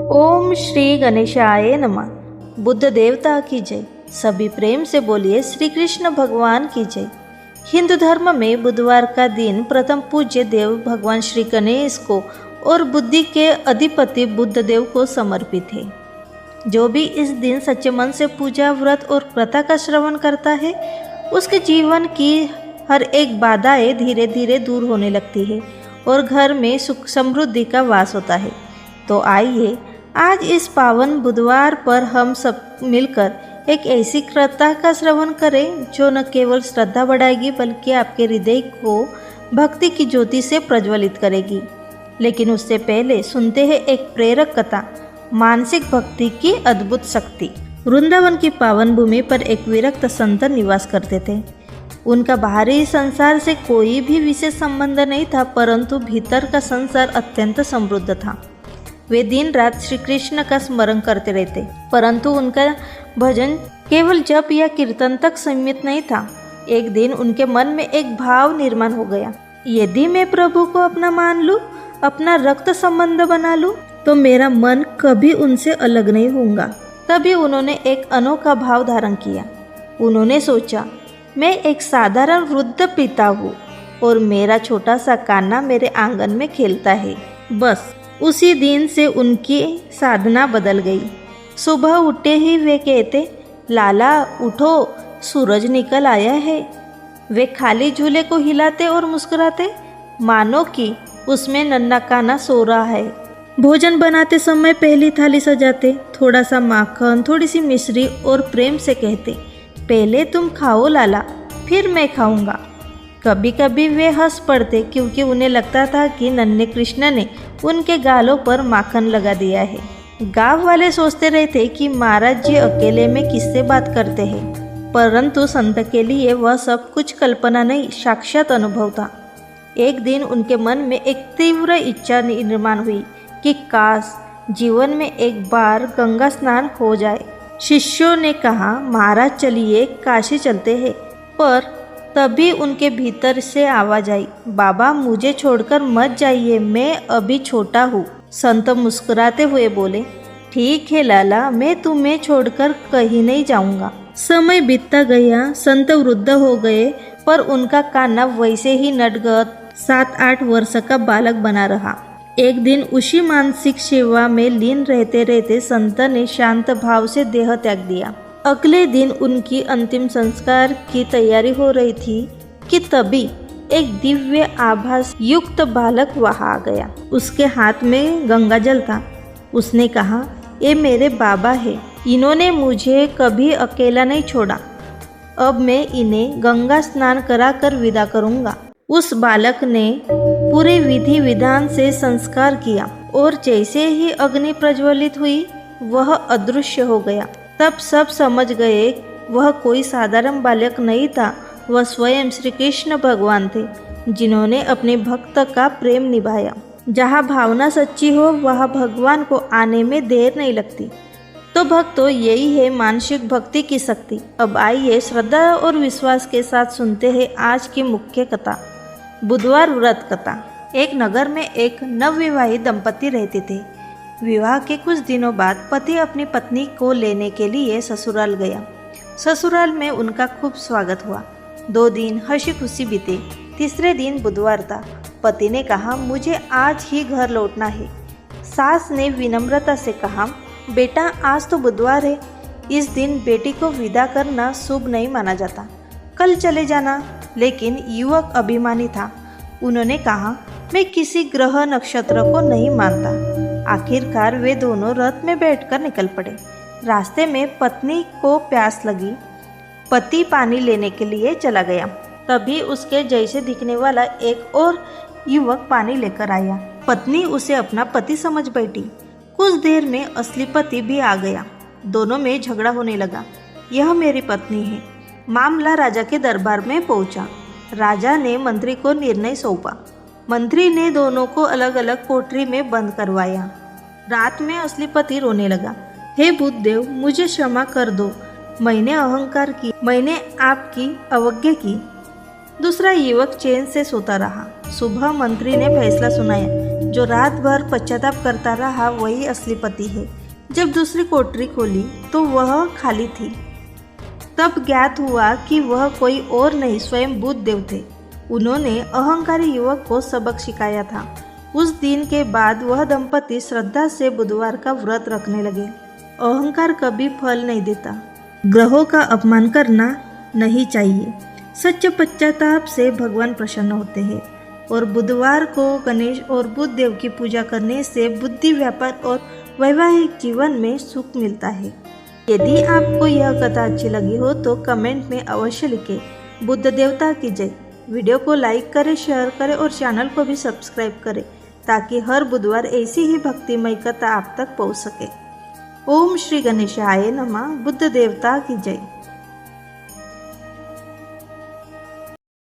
ओम श्री गणेशाय नमः। बुद्ध देवता की जय। सभी प्रेम से बोलिए श्री कृष्ण भगवान की जय। हिंदू धर्म में बुधवार का दिन प्रथम पूज्य देव भगवान श्री गणेश को और बुद्धि के अधिपति बुद्ध देव को समर्पित है। जो भी इस दिन सच्चे मन से पूजा, व्रत और कथा का श्रवण करता है, उसके जीवन की हर एक बाधाएं धीरे धीरे दूर होने लगती है और घर में सुख समृद्धि का वास होता है। तो आइए आज इस पावन बुधवार पर हम सब मिलकर एक ऐसी कथा का श्रवण करें जो न केवल श्रद्धा बढ़ाएगी बल्कि आपके हृदय को भक्ति की ज्योति से प्रज्वलित करेगी। लेकिन उससे पहले सुनते हैं एक प्रेरक कथा, मानसिक भक्ति की अद्भुत शक्ति। वृंदावन की पावन भूमि पर एक विरक्त संत निवास करते थे। उनका बाहरी संसार से कोई भी विशेष संबंध नहीं था, परंतु भीतर का संसार अत्यंत समृद्ध था। वे दिन रात श्री कृष्ण का स्मरण करते रहते, परंतु उनका भजन केवल जप या कीर्तन तक सीमित नहीं था। एक दिन उनके मन में एक भाव निर्माण हो गया, यदि मैं प्रभु को अपना मान लूं, अपना रक्त संबंध बना लूं, तो मेरा मन कभी उनसे अलग नहीं होगा। तभी उन्होंने एक अनोखा भाव धारण किया। उन्होंने सोचा, मैं एक साधारण वृद्ध पिता हूँ और मेरा छोटा सा कान्हा मेरे आंगन में खेलता है। बस उसी दिन से उनकी साधना बदल गई। सुबह उठते ही वे कहते, लाला उठो, सूरज निकल आया है। वे खाली झूले को हिलाते और मुस्कुराते, मानो कि उसमें नन्हा कान्हा सो रहा है। भोजन बनाते समय पहली थाली सजाते, थोड़ा सा माखन, थोड़ी सी मिश्री और प्रेम से कहते, पहले तुम खाओ लाला, फिर मैं खाऊंगा। कभी कभी वे हंस पड़ते क्योंकि उन्हें लगता था कि नन्हे कृष्ण ने उनके गालों पर माखन लगा दिया है। गांव वाले सोचते रहते कि महाराज जी अकेले में किससे बात करते हैं, परंतु संत के लिए वह सब कुछ कल्पना नहीं, साक्षात अनुभव था। एक दिन उनके मन में एक तीव्र इच्छा निर्माण हुई कि काश जीवन में एक बार गंगा स्नान हो जाए। शिष्यों ने कहा, महाराज चलिए काशी चलते हैं। पर तभी उनके भीतर से आवाज आई, बाबा मुझे छोड़कर मत जाइए, मैं अभी छोटा हूँ। संत मुस्कुराते हुए बोले, ठीक है लाला, मैं तुम्हें छोड़कर कहीं नहीं जाऊंगा। समय बीतता गया, संत वृद्ध हो गए, पर उनका कान्हा वैसे ही नटगट 7-8 वर्ष का बालक बना रहा। एक दिन उसी मानसिक सेवा में लीन रहते रहते संत ने शांत भाव से देह त्याग दिया। अगले दिन उनकी अंतिम संस्कार की तैयारी हो रही थी कि तभी एक दिव्य आभास युक्त बालक वहां आ गया। उसके हाथ में गंगा जल था। उसने कहा, ये मेरे बाबा है, इन्होंने मुझे कभी अकेला नहीं छोड़ा। अब मैं इन्हें गंगा स्नान कराकर विदा करूंगा। उस बालक ने पूरे विधि विधान से संस्कार किया और जैसे ही अग्नि प्रज्वलित हुई, वह अदृश्य हो गया। तब सब समझ गए वह कोई साधारण बालक नहीं था, वह स्वयं श्री कृष्ण भगवान थे, जिन्होंने अपने भक्त का प्रेम निभाया। जहाँ भावना सच्ची हो वहाँ भगवान को आने में देर नहीं लगती। तो भक्तों, यही है मानसिक भक्ति की शक्ति। अब आइए श्रद्धा और विश्वास के साथ सुनते हैं आज की मुख्य कथा, बुधवार व्रत कथा। एक नगर में एक नवविवाहित दंपति रहते थे। विवाह के कुछ दिनों बाद पति अपनी पत्नी को लेने के लिए ससुराल गया। ससुराल में उनका खूब स्वागत हुआ। 2 दिन हंसी खुशी बीते। तीसरे दिन बुधवार था। पति ने कहा, मुझे आज ही घर लौटना है। सास ने विनम्रता से कहा, बेटा आज तो बुधवार है, इस दिन बेटी को विदा करना शुभ नहीं माना जाता, कल चले जाना। लेकिन युवक अभिमानी था। उन्होंने कहा, मैं किसी ग्रह नक्षत्र को नहीं मानता। आखिरकार वे दोनों रथ में बैठकर निकल पड़े। रास्ते में पत्नी को प्यास लगी। पति पानी लेने के लिए चला गया। तभी उसके जैसे दिखने वाला एक और युवक पानी लेकर आया। पत्नी उसे अपना पति समझ बैठी। कुछ देर में असली पति भी आ गया। दोनों में झगड़ा होने लगा। यह मेरी पत्नी है। मामला राजा के दरबार में पहुंचा। राजा ने मंत्री को निर्णय सौंपा। मंत्री ने दोनों को अलग अलग कोठरी में बंद करवाया। रात में असली पति रोने लगा, हे बुद्धदेव, मुझे क्षमा कर दो, मैंने अहंकार की, मैंने आपकी अवज्ञा की। दूसरा युवक चैन से सोता रहा। सुबह मंत्री ने फैसला सुनाया, जो रात भर पश्चाताप करता रहा वही असली पति है। जब दूसरी कोठरी खोली तो वह खाली थी। तब ज्ञात हुआ कि वह कोई और नहीं स्वयं बुद्धदेव थे। उन्होंने अहंकारी युवक को सबक सिखाया था। उस दिन के बाद वह दंपति श्रद्धा से बुधवार का व्रत रखने लगे। अहंकार कभी फल नहीं देता। ग्रहों का अपमान करना नहीं चाहिए। सच्चे पश्चाताप से भगवान प्रसन्न होते हैं और बुधवार को गणेश और बुध देव की पूजा करने से बुद्धि, व्यापार और वैवाहिक जीवन में सुख मिलता है। यदि आपको यह कथा अच्छी लगी हो तो कमेंट में अवश्य लिखें। बुद्ध देवता की जय। वीडियो को लाइक करें, शेयर करें और चैनल को भी सब्सक्राइब करें ताकि हर बुधवार ऐसी ही भक्तिमय कथा आप तक पहुंच सके। ओम श्री गणेशाय नमः। बुद्ध देवता की जय।